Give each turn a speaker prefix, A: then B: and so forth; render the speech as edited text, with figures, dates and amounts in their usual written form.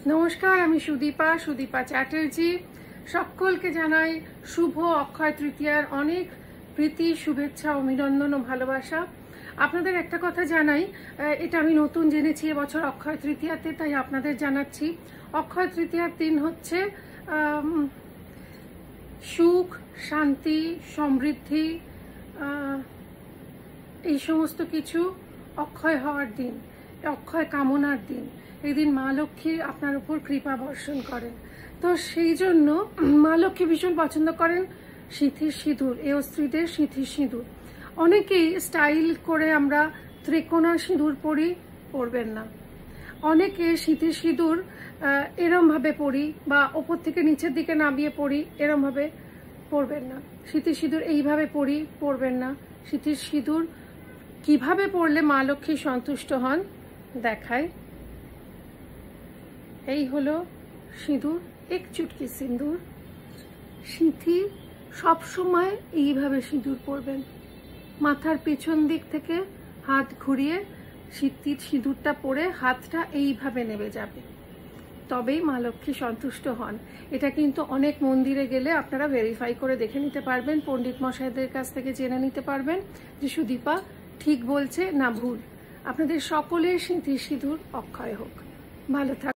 A: নমস্কার, আমি সুদীপা চ্যাটার্জি। সকলকে জানাই শুভ অক্ষয় তৃতীয়ার অনেক প্রীতি, শুভেচ্ছা, অভিনন্দন ও ভালোবাসা। আপনাদের একটা কথা জানাই, এটা আমি নতুন জেনেছি এবছর অক্ষয় তৃতীয়াতে, তাই আপনাদের জানাচ্ছি। অক্ষয় তৃতীয়ার দিন হচ্ছে সুখ, শান্তি, সমৃদ্ধি, এই সমস্ত কিছু অক্ষয় হওয়ার দিন, অক্ষয় কামনার দিন। এই দিন মা লক্ষ্মী আপনার উপর কৃপা বর্ষণ করেন। তো সেই জন্য মা লক্ষ্মী ভীষণ পছন্দ করেন সিঁথির সিঁদুর, এ স্ত্রীদের সিঁথির সিঁদুর। অনেকেই স্টাইল করে আমরা ত্রিকোণা সিঁদুর পরবেন না। অনেকে সিঁথির সিঁদুর এরমভাবে পরি বা ওপর থেকে নিচের দিকে নামিয়ে পরি, এরমভাবে পরবেন না। সিঁথির সিঁদুর এইভাবে পরবেন না। সিঁথির সিঁদুর কিভাবে পরলে মা লক্ষ্মী সন্তুষ্ট হন দেখায়। এই হলো সিঁদুর, এক চুটকি সিঁদুর। সিঁথি সবসময় এইভাবে সিঁদুর পরবেন। মাথার পেছন দিক থেকে হাত ঘুরিয়ে সিঁদুরটা পরে হাতটা এইভাবে নেমে যাবে, তবেই মা লক্ষ্মী সন্তুষ্ট হন। এটা কিন্তু অনেক মন্দিরে গেলে আপনারা ভেরিফাই করে দেখে নিতে পারবেন, পণ্ডিত মশাইদের কাছ থেকে জেনে নিতে পারবেন যে সুদীপা ঠিক বলছে না ভুল। আপনাদের সকলের সিঁথির সিঁদুর অক্ষয় হোক। ভালো থাক।